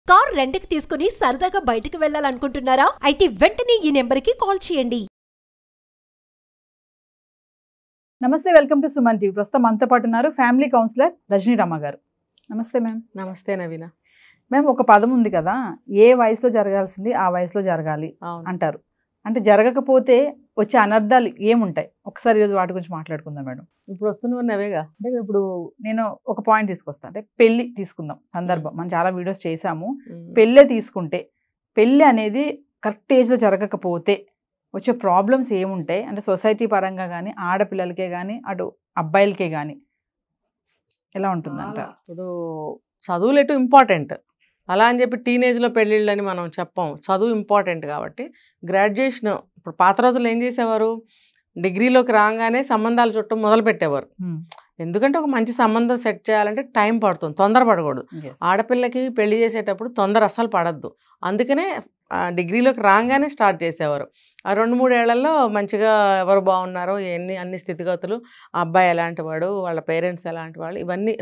Car రెంట్‌కి తీసుకుని సరదాగా బయటికి వెళ్ళాలనుకుంటున్నారా? అయితే వెంటనే ఈ నెంబర్‌కి కాల్ చేయండి. నమస్తే, వెల్కమ్ టు సుమన్ టీవీ. ప్రస్తుతం మనతో పాటు ఉన్నారు ఫ్యామిలీ కౌన్సిలర్ రజనీ రమ గారు. నమస్తే మ్యామ్. నమస్తే నవీన. మ్యామ్, ఒక పదం ఉంది కదా, ఏ వయసులో జరగాల్సింది ఆ వయసులో జరగాలి అంటారు. అంటే జరగకపోతే వచ్చే అనర్థాలు ఏముంటాయి? ఒకసారి ఈరోజు వాటి గురించి మాట్లాడుకుందాం మేడం. ఇప్పుడు వస్తున్నవేగా. అంటే ఇప్పుడు నేను ఒక పాయింట్ తీసుకొస్తాను. అంటే పెళ్లి తీసుకుందాం సందర్భం. మనం చాలా వీడియోస్ చేసాము. పెళ్ళే తీసుకుంటే, పెళ్ళి అనేది కరెక్ట్ ఏజ్లో జరగకపోతే వచ్చే ప్రాబ్లమ్స్ ఏముంటాయి? అంటే సొసైటీ పరంగా కానీ, ఆడపిల్లలకే కానీ, అటు అబ్బాయిలకే కానీ ఎలా ఉంటుందంట? ఇప్పుడు చదువులు ఎటు ఇంపార్టెంట్, అలా అని చెప్పి టీనేజ్లో పెళ్ళిళ్ళని మనం చెప్పాం. చదువు ఇంపార్టెంట్ కాబట్టి గ్రాడ్యుయేషన్. ఇప్పుడు పాత రోజులు ఏం చేసేవారు, డిగ్రీలోకి రాగానే సంబంధాలు చుట్టం మొదలు పెట్టేవారు. ఎందుకంటే ఒక మంచి సంబంధం సెట్ చేయాలంటే టైం పడుతుంది, తొందర పడకూడదు. ఆడపిల్లకి పెళ్లి చేసేటప్పుడు తొందర అస్సలు పడద్దు. అందుకనే డిగ్రీలోకి రాగానే స్టార్ట్ చేసేవారు. ఆ 2-3 ఏళ్లలో మంచిగా ఎవరు బాగున్నారో, అన్ని స్థితిగతులు, ఆ అబ్బాయి ఎలాంటి వాడు, వాళ్ళ పేరెంట్స్ ఎలాంటి వాళ్ళు, ఇవన్నీ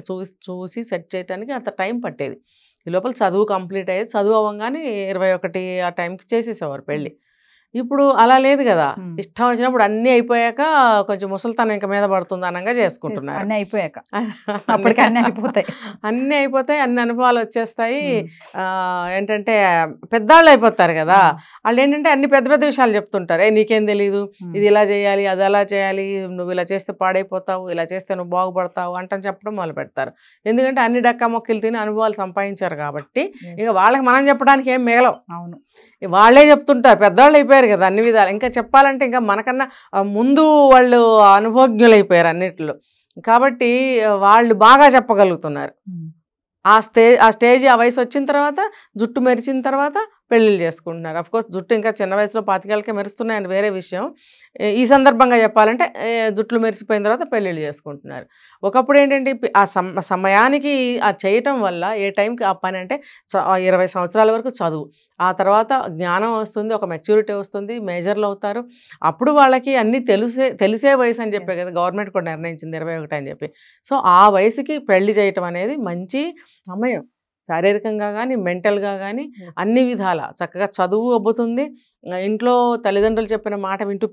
చూసి సెట్ చేయడానికి అంత టైం పట్టేది. ఈ లోపల చదువు కంప్లీట్ అయ్యేది. చదువు అవ్వగానే 21 ఆ టైంకి చేసేసేవారు పెళ్ళి. ఇప్పుడు అలా లేదు కదా. ఇష్టం వచ్చినప్పుడు అన్నీ అయిపోయాక కొంచెం ముసలితనం ఇంకా మీద పడుతుంది అనగా చేసుకుంటున్నారు. అన్నీ అయిపోయాక అప్పటికి అన్నీ అయిపోతాయి. అన్నీ అయిపోతాయి, అన్ని అనుభవాలు వచ్చేస్తాయి. ఏంటంటే పెద్దవాళ్ళు అయిపోతారు కదా. వాళ్ళు ఏంటంటే అన్ని పెద్ద పెద్ద విషయాలు చెప్తుంటారు. నీకేం తెలీదు, ఇది ఇలా చేయాలి, అది అలా చేయాలి, నువ్వు ఇలా చేస్తే పాడైపోతావు, ఇలా చేస్తే నువ్వు బాగుపడతావు అంటని చెప్పడం మొదలు పెడతారు. ఎందుకంటే అన్ని డక్కా మొక్కలు తిని అనుభవాలు సంపాదించారు కాబట్టి ఇక వాళ్ళకి మనం చెప్పడానికి ఏం మిగలవు. అవును, వాళ్ళే చెప్తుంటారు, పెద్దవాళ్ళు అయిపోయారు కదా అన్ని విధాలు. ఇంకా చెప్పాలంటే ఇంకా మనకన్నా ముందు వాళ్ళు అనుభవజ్ఞులు అయిపోయారు అన్నిటిలో. కాబట్టి వాళ్ళు బాగా చెప్పగలుగుతున్నారు. ఆ స్టేజ్ ఆ వయసు వచ్చిన తర్వాత, జుట్టు మెరిచిన తర్వాత పెళ్ళిళ్ళు చేసుకుంటున్నారు. అఫ్కోర్స్ జుట్టు ఇంకా చిన్న వయసులో 25 మెరుస్తున్నాయని వేరే విషయం. ఈ సందర్భంగా చెప్పాలంటే జుట్లు మెరిసిపోయిన తర్వాత పెళ్ళిళ్ళు చేసుకుంటున్నారు. ఒకప్పుడు ఏంటంటే ఆ సమయానికి ఆ చేయటం వల్ల ఏ టైంకి ఆ పని అంటే 20 సంవత్సరాల వరకు చదువు, ఆ తర్వాత జ్ఞానం వస్తుంది, ఒక మెచ్యూరిటీ వస్తుంది, మేజర్లు అవుతారు. అప్పుడు వాళ్ళకి అన్నీ తెలిసే వయసు అని చెప్పే కదా గవర్నమెంట్ కూడా నిర్ణయించింది 21 అని చెప్పి. సో ఆ వయసుకి పెళ్లి చేయటం అనేది మంచి సమయం. శారీరకంగా కానీ, మెంటల్గా కానీ అన్ని విధాల చక్కగా చదువు అబ్బుతుంది. ఇంట్లో తల్లిదండ్రులు చెప్పిన మాట వింటూ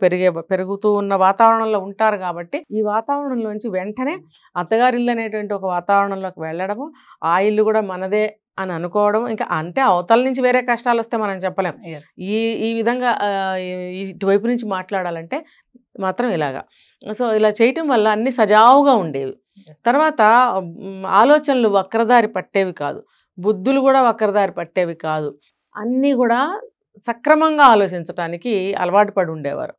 పెరుగుతూ ఉన్న వాతావరణంలో ఉంటారు. కాబట్టి ఈ వాతావరణంలోంచి వెంటనే అత్తగారిల్లు అనేటువంటి ఒక వాతావరణంలోకి వెళ్ళడము, ఆ ఇల్లు కూడా మనదే అని అనుకోవడం, ఇంకా అంటే అవతల నుంచి వేరే కష్టాలు వస్తే మనం చెప్పలేం. ఈ విధంగా ఇటువైపు నుంచి మాట్లాడాలంటే మాత్రం ఇలాగా. సో ఇలా చేయటం వల్ల అన్ని సజావుగా ఉండేవి. తర్వాత ఆలోచనలు వక్రదారి పట్టేవి కాదు, బుద్ధులు కూడా వక్రదారి పట్టేవి కాదు. అన్నీ కూడా సక్రమంగా ఆలోచించడానికి అలవాటు పడి ఉండేవారు.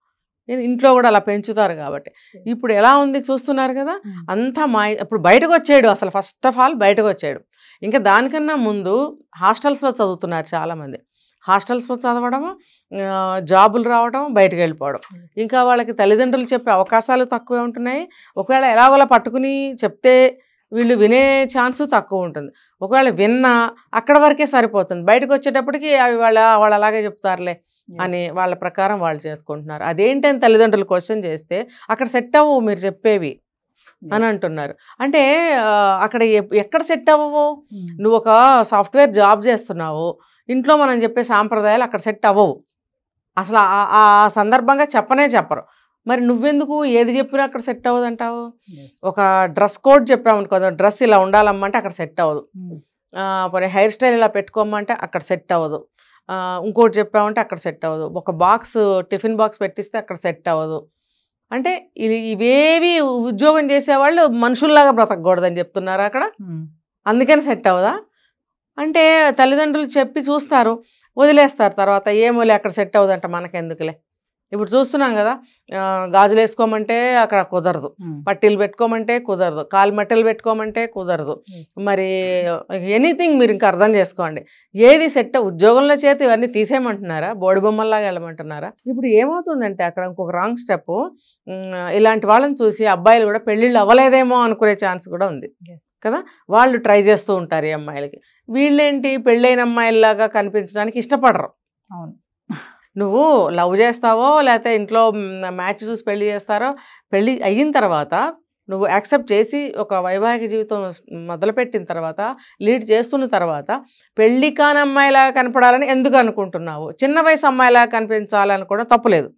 ఇంట్లో కూడా అలా పెంచుతారు కాబట్టి. ఇప్పుడు ఎలా ఉంది చూస్తున్నారు కదా, అంతా ఇప్పుడు బయటకు వచ్చాడు. అసలు ఫస్ట్ ఆఫ్ ఆల్ బయటకు వచ్చాడు. ఇంకా దానికన్నా ముందు హాస్టల్స్లో చదువుతున్నారు చాలామంది. హాస్టల్స్లో చదవడము, జాబులు రావడం, బయటకు వెళ్ళిపోవడం. ఇంకా వాళ్ళకి తల్లిదండ్రులు చెప్పే అవకాశాలు తక్కువే ఉంటున్నాయి. ఒకవేళ ఎలాగోలా పట్టుకుని చెప్తే వీళ్ళు వినే ఛాన్సు తక్కువ ఉంటుంది. ఒకవేళ విన్నా అక్కడ వరకే సరిపోతుంది. బయటకు వచ్చేటప్పటికి అవి వాళ్ళు అలాగే చెప్తారులే అని వాళ్ళ ప్రకారం వాళ్ళు చేసుకుంటున్నారు. అదేంటని తల్లిదండ్రులు క్వశ్చన్ చేస్తే అక్కడ సెట్ అవ్వవు మీరు చెప్పేవి అని అంటున్నారు. అంటే అక్కడ ఎక్కడ సెట్ అవ్వవు? నువ్వు ఒక సాఫ్ట్వేర్ జాబ్ చేస్తున్నావు, ఇంట్లో మనం చెప్పే సాంప్రదాయాలు అక్కడ సెట్ అవ్వవు. అసలు ఆ సందర్భంగా చెప్పరు. మరి నువ్వెందుకు ఏది చెప్పినా అక్కడ సెట్ అవ్వదు అంటావు? ఒక డ్రెస్ కోడ్ చెప్పామనుకో, డ్రెస్ ఇలా ఉండాలమ్మంటే అక్కడ సెట్ అవ్వదు. పోనీ హెయిర్ స్టైల్ ఇలా పెట్టుకోమంటే అక్కడ సెట్ అవ్వదు. ఇంకోటి చెప్పామంటే అక్కడ సెట్ అవ్వదు. ఒక టిఫిన్ బాక్స్ పెట్టిస్తే అక్కడ సెట్ అవ్వదు. అంటే ఇవేవి ఉద్యోగం చేసేవాళ్ళు మనుషుల్లాగా బ్రతకూడదని చెప్తున్నారు అక్కడ. అందుకని సెట్ అవ్వదా? అంటే తల్లిదండ్రులు చెప్పి చూస్తారు, వదిలేస్తారు. తర్వాత ఏమోలే అక్కడ సెట్ అవ్వదంట, మనకెందుకులే. ఇప్పుడు చూస్తున్నాం కదా, గాజులు వేసుకోమంటే అక్కడ కుదరదు, పట్టీలు పెట్టుకోమంటే కుదరదు, కాలు మట్టెలు పెట్టుకోమంటే కుదరదు. మరి ఎనీథింగ్ మీరు ఇంకా అర్థం చేసుకోండి, ఏది సెట్. ఉద్యోగంలో చేతి ఇవన్నీ తీసేయమంటున్నారా? బోడి బొమ్మల్లాగా వెళ్ళమంటున్నారా? ఇప్పుడు ఏమవుతుందంటే అక్కడ ఇంకొక రాంగ్ స్టెప్. ఇలాంటి వాళ్ళని చూసి అబ్బాయిలు కూడా పెళ్ళిళ్ళు అవ్వలేదేమో అనుకునే ఛాన్స్ కూడా ఉంది కదా. వాళ్ళు ట్రై చేస్తూ ఉంటారు ఈ అమ్మాయిలకి. వీళ్ళేంటి పెళ్ళైన అమ్మాయిల్లాగా కనిపించడానికి ఇష్టపడరు. అవును, నువ్వు లవ్ చేస్తావో లేకపోతే ఇంట్లో మ్యాచ్ చూసి పెళ్లి చేస్తారో, పెళ్ళి అయిన తర్వాత నువ్వు యాక్సెప్ట్ చేసి ఒక వైవాహిక జీవితం మొదలుపెట్టిన తర్వాత, లీడ్ చేస్తున్న తర్వాత పెళ్లి కాని అమ్మాయిలాగా కనపడాలని ఎందుకు అనుకుంటున్నావు? చిన్న వయసు అమ్మాయిలాగా కనిపించాలని కూడా తప్పులేదు.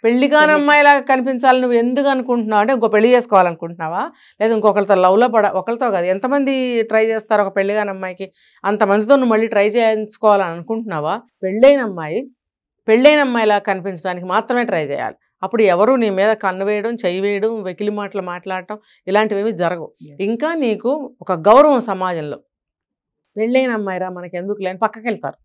పెళ్లి కాని అమ్మాయిలాగా కనిపించాలని నువ్వు ఎందుకు అనుకుంటున్నావు అంటే ఇంకో పెళ్లి చేసుకోవాలనుకుంటున్నావా, లేదా ఇంకొకరితో లవ్లో ఒకరితో కాదు, ఎంతమంది ట్రై చేస్తారు ఒక పెళ్లి కాని అమ్మాయికి? అంతమందితో నువ్వు మళ్ళీ ట్రై చేయించుకోవాలని అనుకుంటున్నావా? పెళ్ళైన అమ్మాయిలా కనిపించడానికి మాత్రమే ట్రై చేయాలి. అప్పుడు ఎవరు నీ మీద కన్ను వేయడం, చెయ్యి వేయడం, వెకిలి మాటలు మాట్లాడటం ఇలాంటివి జరగవు. ఇంకా నీకు ఒక గౌరవం సమాజంలో. పెళ్ళైన అమ్మాయిరా మనకి ఎందుకు లేని పక్కకి వెళ్తారు,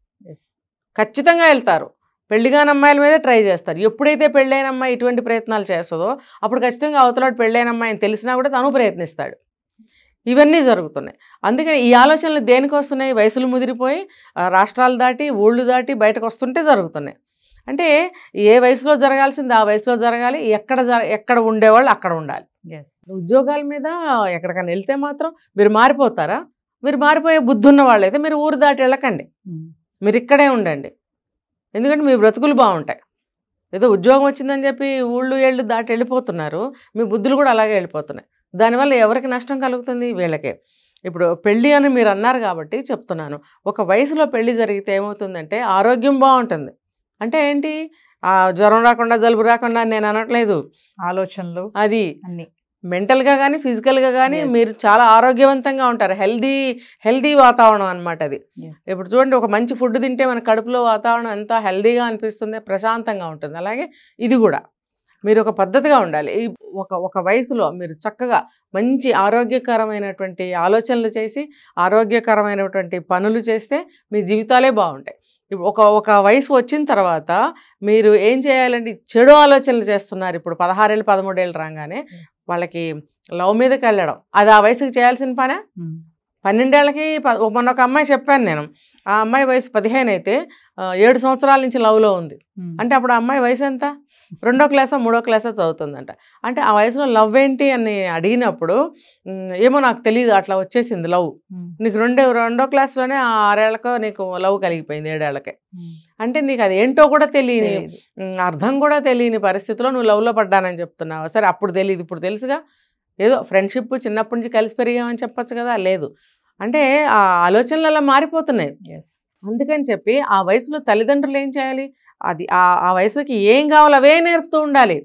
ఖచ్చితంగా వెళ్తారు. పెళ్లిగాని అమ్మాయిల మీదే ట్రై చేస్తారు. ఎప్పుడైతే పెళ్ళైన అమ్మాయి ఇటువంటి ప్రయత్నాలు చేస్తుందో అప్పుడు ఖచ్చితంగా అవతలాడు పెళ్ళైన అమ్మాయి అని తెలిసినా కూడా తను ప్రయత్నిస్తాడు. ఇవన్నీ జరుగుతున్నాయి. అందుకని ఈ ఆలోచనలు దేనికి వస్తున్నాయి? వయసులు ముదిరిపోయి రాష్ట్రాలు దాటి ఊళ్ళు దాటి బయటకు వస్తుంటే జరుగుతున్నాయి. అంటే ఏ వయసులో జరగాల్సింది ఆ వయసులో జరగాలి. ఎక్కడ ఉండేవాళ్ళు అక్కడ ఉండాలి. ఉద్యోగాల మీద ఎక్కడికైనా వెళ్తే మాత్రం మీరు మారిపోతారా? మీరు మారిపోయే బుద్ధి ఉన్న వాళ్ళైతే మీరు ఊరు దాటి వెళ్ళకండి, మీరు ఇక్కడే ఉండండి. ఎందుకంటే మీ బ్రతుకులు బాగుంటాయి. ఏదో ఉద్యోగం వచ్చిందని చెప్పి ఊళ్ళు ఏళ్ళు దాటి వెళ్ళిపోతున్నారు, మీ బుద్ధులు కూడా అలాగే వెళ్ళిపోతున్నాయి. దానివల్ల ఎవరికి నష్టం కలుగుతుంది? వీళ్ళకే. ఇప్పుడు పెళ్ళి అని మీరు అన్నారు కాబట్టి చెప్తున్నాను. ఒక వయసులో పెళ్ళి జరిగితే ఏమవుతుందంటే ఆరోగ్యం బాగుంటుంది. అంటే ఏంటి? జ్వరం రాకుండా జలుబు రాకుండా నేను అనట్లేదు, ఆలోచనలు అది అన్నీ మెంటల్గా కానీ ఫిజికల్గా కానీ మీరు చాలా ఆరోగ్యవంతంగా ఉంటారు. హెల్దీ వాతావరణం అనమాట అది. ఇప్పుడు చూడండి, ఒక మంచి ఫుడ్ తింటే మన కడుపులో వాతావరణం ఎంత హెల్దీగా అనిపిస్తుంది, ప్రశాంతంగా ఉంటుంది. అలాగే ఇది కూడా మీరు ఒక పద్ధతిగా ఉండాలి. ఒక వయసులో మీరు చక్కగా మంచి ఆరోగ్యకరమైనటువంటి ఆలోచనలు చేసి ఆరోగ్యకరమైనటువంటి పనులు చేస్తే మీ జీవితాలే బాగుంటాయి. ఒక వయసు వచ్చిన తర్వాత మీరు ఏం చేయాలండి? చెడు ఆలోచనలు చేస్తున్నారు. ఇప్పుడు 16 ఏళ్ళు 13 ఏళ్ళు రాగానే వాళ్ళకి లవ్ మీదకి వెళ్ళడం, అది ఆ వయసుకి చేయాల్సిన పనే. 12 ఏళ్ళకి మొన్న ఒక అమ్మాయి చెప్పాను నేను, ఆ అమ్మాయి వయసు 15 అయితే 7 సంవత్సరాల నుంచి లవ్లో ఉంది. అంటే అప్పుడు ఆ అమ్మాయి వయసు ఎంత? 2వ క్లాసో 3వ క్లాసో చదువుతుందంట. అంటే ఆ వయసులో లవ్ ఏంటి అని అడిగినప్పుడు ఏమో నాకు తెలియదు, అట్లా వచ్చేసింది లవ్. నీకు 2వ క్లాస్లోనే 6 ఏళ్ళకో నీకు లవ్ కలిగిపోయింది, 7 ఏళ్ళకే. అంటే నీకు అది ఏంటో కూడా తెలియని, అర్థం కూడా తెలియని పరిస్థితిలో నువ్వు లవ్లో పడ్డానని చెప్తున్నావు. సరే అప్పుడు తెలియదు, ఇప్పుడు తెలుసుగా. ఏదో ఫ్రెండ్షిప్ చిన్నప్పటి నుంచి కలిసి పెరిగామని చెప్పచ్చు కదా, లేదు. అంటే ఆ ఆలోచనలు అలా మారిపోతున్నాయి. అందుకని చెప్పి ఆ వయసులో తల్లిదండ్రులు ఏం చేయాలి? అది ఆ వయసుకి ఏం కావాలో అవే నేర్పుతూ ఉండాలి.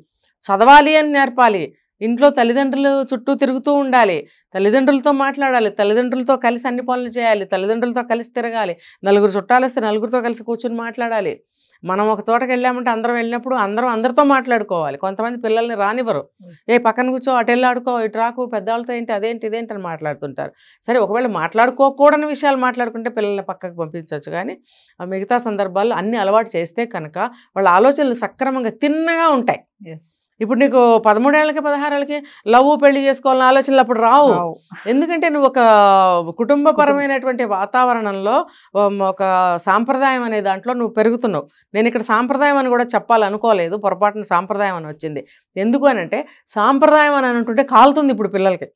చదవాలి అని నేర్పాలి. ఇంట్లో తల్లిదండ్రులు చుట్టూ తిరుగుతూ ఉండాలి, తల్లిదండ్రులతో మాట్లాడాలి, తల్లిదండ్రులతో కలిసి అన్ని పనులు చేయాలి, తల్లిదండ్రులతో కలిసి తిరగాలి. నలుగురు చుట్టాలు వస్తే నలుగురితో కలిసి కూర్చుని మాట్లాడాలి. మనం ఒక చోటకి వెళ్ళామంటే అందరం వెళ్ళినప్పుడు అందరితో మాట్లాడుకోవాలి. కొంతమంది పిల్లల్ని రానివ్వరు, పక్కన కూర్చో, అటు వెళ్ళి ఆడుకో, ఇటు రాకు, పెద్దవాళ్ళతో ఏంటి అదేంటి ఇదేంటి అని మాట్లాడుతుంటారు. సరే, ఒకవేళ మాట్లాడుకోకూడని విషయాలు మాట్లాడుకుంటే పిల్లల్ని పక్కకు పంపించవచ్చు. కానీ మిగతా సందర్భాల్లో అన్ని అలవాటు చేస్తే కనుక వాళ్ళ ఆలోచనలు సక్రమంగా తిన్నగా ఉంటాయి. ఇప్పుడు నీకు 13 ఏళ్ళకి 16 ఏళ్ళకి లవ్ పెళ్లి చేసుకోవాలని ఆలోచనలు అప్పుడు రావు. ఎందుకంటే నువ్వు ఒక కుటుంబపరమైనటువంటి వాతావరణంలో ఒక సాంప్రదాయం అనే దాంట్లో నువ్వు పెరుగుతున్నావు. నేను ఇక్కడ సాంప్రదాయం అని కూడా చెప్పాలనుకోలేదు, పొరపాటున సాంప్రదాయం అని వచ్చింది. ఎందుకు అని అంటే సాంప్రదాయం అని అంటుంటే కాలుతుంది ఇప్పుడు పిల్లలకి,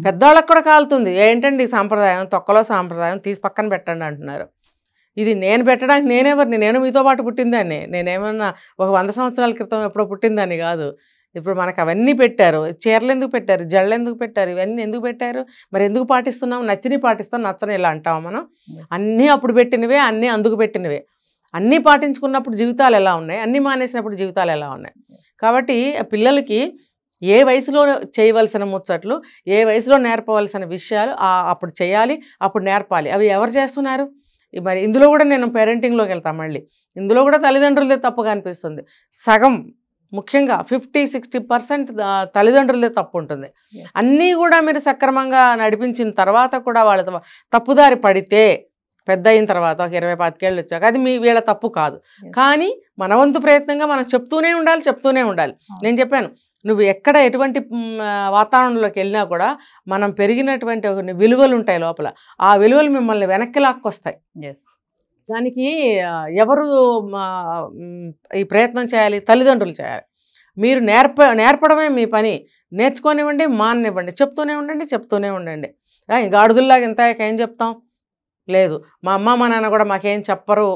పెద్దవాళ్ళకి కూడా కాలుతుంది. ఏంటండి సాంప్రదాయం, తొక్కలో సాంప్రదాయం తీసి పక్కన పెట్టండి అంటున్నారు. ఇది నేను పెట్టడానికి నేను మీతో పాటు పుట్టిందాన్ని. నేనేమన్నా ఒక 100 సంవత్సరాల క్రితం ఎప్పుడో పుట్టిందాన్ని కాదు. ఇప్పుడు మనకు అవన్నీ పెట్టారు. చీరలు ఎందుకు పెట్టారు, జళ్ళు ఎందుకు పెట్టారు, ఇవన్నీ ఎందుకు పెట్టారు? మరి ఎందుకు పాటిస్తున్నాం? నచ్చిని పాటిస్తాం, నచ్చని ఇలా అంటాం మనం. అన్నీ అప్పుడు పెట్టినవే, అన్నీ అందుకు పెట్టినవే. అన్నీ పాటించుకున్నప్పుడు జీవితాలు ఎలా ఉన్నాయి, అన్నీ మానేసినప్పుడు జీవితాలు ఎలా ఉన్నాయి? కాబట్టి పిల్లలకి ఏ వయసులో చేయవలసిన ముచ్చట్లు, ఏ వయసులో నేర్పవలసిన విషయాలు అప్పుడు చేయాలి, అప్పుడు నేర్పాలి. అవి ఎవరు చేస్తున్నారు? మరి ఇందులో కూడా నేను పేరెంటింగ్లోకి వెళ్తాను. మళ్ళీ ఇందులో కూడా తల్లిదండ్రులదే తప్పుగా అనిపిస్తుంది. సగం, ముఖ్యంగా 50-60% తల్లిదండ్రులదే తప్పు ఉంటుంది. అన్నీ కూడా మీరు సక్రమంగా నడిపించిన తర్వాత కూడా వాళ్ళ తప్పుదారి పడితే పెద్ద అయిన తర్వాత ఒక 20-25 ఏళ్ళు వచ్చాక అది వీళ్ళ తప్పు కాదు. కానీ మన వంతు ప్రయత్నంగా మనం చెప్తూనే ఉండాలి. నేను చెప్పాను, నువ్వు ఎక్కడ ఎటువంటి వాతావరణంలోకి వెళ్ళినా కూడా మనం పెరిగినటువంటి విలువలు ఉంటాయి లోపల, ఆ విలువలు మిమ్మల్ని వెనక్కి లాక్కొస్తాయి. దానికి ఎవరు ఈ ప్రయత్నం చేయాలి? తల్లిదండ్రులు చేయాలి. మీరు నేర్పడమే మీ పని. నేర్చుకోనివ్వండి, మాననివ్వండి, చెప్తూనే ఉండండి. గాడుదుల్లాగా ఇంత ఏం చెప్తాం? లేదు, మా అమ్మ మా నాన్న కూడా మాకేం చెప్పరు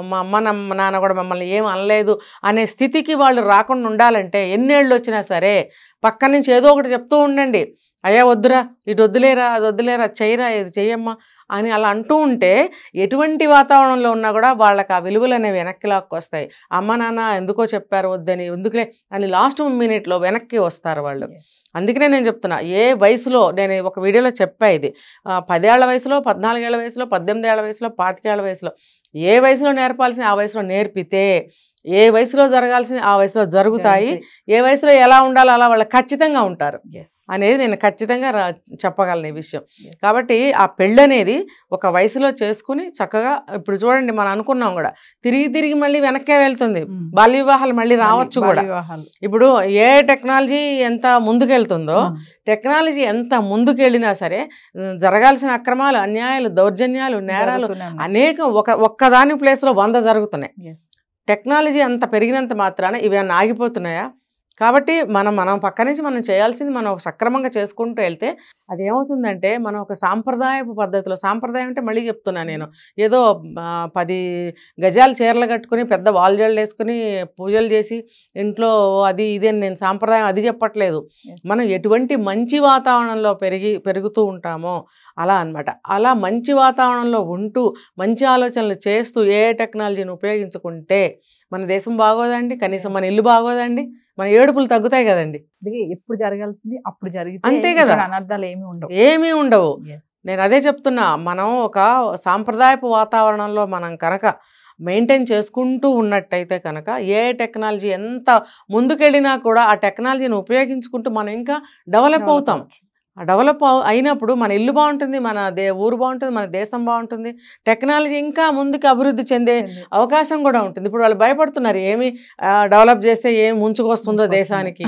మా అమ్మ నాన్న కూడా మమ్మల్ని ఏం అనలేదు అనే స్థితికి వాళ్ళు రాకుండా ఉండాలంటే ఎన్నేళ్ళు వచ్చినా సరే పక్క నుంచి ఏదో ఒకటి చెప్తూ ఉండండి. అయ్యా వద్దురా, ఇటు వద్దులేరా, అది వద్దులేరా, చెయ్యరా, ఇది చెయ్యమ్మా అని అలా అంటూ ఉంటే ఎటువంటి వాతావరణంలో ఉన్నా కూడా వాళ్ళకి ఆ విలువలు అనేవి వెనక్కి లాక్కొస్తాయి. అమ్మ నాన్న ఎందుకో చెప్పారు వద్దని, ఎందుకులే అని లాస్ట్ మినిట్లో వెనక్కి వస్తారు వాళ్ళు. అందుకనే నేను చెప్తున్నా, ఏ వయసులో, నేను ఒక వీడియోలో చెప్పా ఇది, 10 ఏళ్ల వయసులో, 14 ఏళ్ల వయసులో, 18 ఏళ్ల వయసులో, 25 ఏళ్ల వయసులో, ఏ వయసులో నేర్పాల్సిన ఆ వయసులో నేర్పితే ఏ వయసులో జరగాల్సిన ఆ వయసులో జరుగుతాయి. ఏ వయసులో ఎలా ఉండాలో అలా వాళ్ళు ఖచ్చితంగా ఉంటారు అనేది నేను ఖచ్చితంగా చెప్పగలను ఈ విషయం. కాబట్టి ఆ పెళ్ళి అనేది ఒక వయసులో చేసుకుని చక్కగా, ఇప్పుడు చూడండి మనం అనుకున్నాం కూడా తిరిగి మళ్ళీ వెనక్కే వెళ్తుంది. బాల్య వివాహాలు మళ్ళీ రావచ్చు కూడా. ఇప్పుడు ఏ టెక్నాలజీ ఎంత ముందుకెళ్తుందో, టెక్నాలజీ ఎంత ముందుకెళ్ళినా సరే జరగాల్సిన అక్రమాలు, అన్యాయాలు, దౌర్జన్యాలు, నేరాలు అనేక ఒక్కదాని ప్లేస్లో 100 జరుగుతున్నాయి. టెక్నాలజీ అంత పెరిగినంత మాత్రాన ఇవేమన్నా ఆగిపోతున్నాయా? కాబట్టి మనం పక్క నుంచి మనం చేయాల్సింది మనం సక్రమంగా చేసుకుంటూ వెళ్తే అదేమవుతుందంటే మనం ఒక సాంప్రదాయపు పద్ధతిలో, సాంప్రదాయం అంటే మళ్ళీ చెప్తున్నా నేను, ఏదో 10 గజాలు చీరలు కట్టుకుని పెద్ద వాల్జళ్ళు వేసుకుని పూజలు చేసి ఇంట్లో అది ఇది అని నేను సాంప్రదాయం అది చెప్పట్లేదు. మనం ఎటువంటి మంచి వాతావరణంలో పెరుగుతూ ఉంటామో అలా అన్నమాట. అలా మంచి వాతావరణంలో ఉంటూ మంచి ఆలోచనలు చేస్తూ ఏ టెక్నాలజీని ఉపయోగించుకుంటే మన దేశం బాగోదండి, కనీసం మన ఇల్లు బాగోదండి, మన ఏడుపులు తగ్గుతాయి కదండి. ఎప్పుడు జరగాల్సింది అప్పుడు జరిగితే అంతే కదా, అనర్థాలు ఏమీ ఉండవు. నేను అదే చెప్తున్నా, మనం ఒక సాంప్రదాయపు వాతావరణంలో మనం కనుక మెయింటైన్ చేసుకుంటూ ఉన్నట్టయితే కనుక ఏ టెక్నాలజీ ఎంత ముందుకెళ్ళినా కూడా ఆ టెక్నాలజీని ఉపయోగించుకుంటూ మనం ఇంకా డెవలప్ అవుతాం. డెవలప్ అయినప్పుడు మన ఇల్లు బాగుంటుంది, మన ఊరు బాగుంటుంది, మన దేశం బాగుంటుంది, టెక్నాలజీ ఇంకా ముందుకు అభివృద్ధి చెందే అవకాశం కూడా ఉంటుంది. ఇప్పుడు వాళ్ళు భయపడుతున్నారు ఏమి డెవలప్ చేస్తే ఏమి ముంచుకొస్తుందో దేశానికి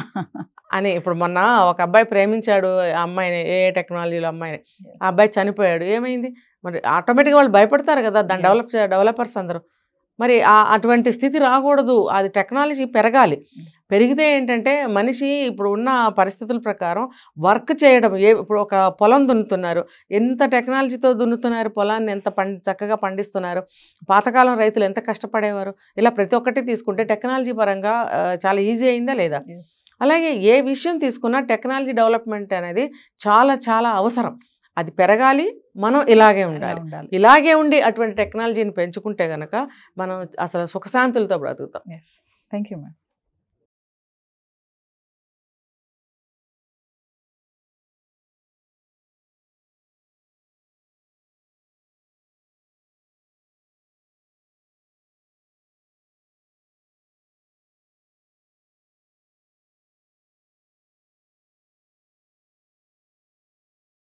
అని. ఇప్పుడు మొన్న ఒక అబ్బాయి ప్రేమించాడు ఆ అమ్మాయిని, ఏ టెక్నాలజీలో అమ్మాయిని, ఆ అబ్బాయి చనిపోయాడు. ఏమైంది మరి? ఆటోమేటిక్గా వాళ్ళు భయపడతారు కదా, దాన్ని డెవలపర్స్ అందరూ. మరి అటువంటి స్థితి రాకూడదు. అది టెక్నాలజీ పెరగాలి. పెరిగితే ఏంటంటే మనిషి ఇప్పుడు ఉన్న పరిస్థితుల ప్రకారం వర్క్ చేయడం, ఇప్పుడు ఒక పొలం దున్నుతున్నారు, ఎంత టెక్నాలజీతో దున్నుతున్నారు, పొలాన్ని ఎంత చక్కగా పండిస్తున్నారు. పాతకాలం రైతులు ఎంత కష్టపడేవారు. ఇలా ప్రతి ఒక్కటి తీసుకుంటే టెక్నాలజీ పరంగా చాలా ఈజీ అయిందా లేదా? అలాగే ఏ విషయం తీసుకున్నా టెక్నాలజీ డెవలప్మెంట్ అనేది చాలా చాలా అవసరం. అది పెరగాలి, మనం ఇలాగే ఉండాలి. ఇలాగే ఉండి అటువంటి టెక్నాలజీని పెంచుకుంటే కనుక మనం అసలు సుఖశాంతులతో బ్రతుకుతాం. Thank you ma'am.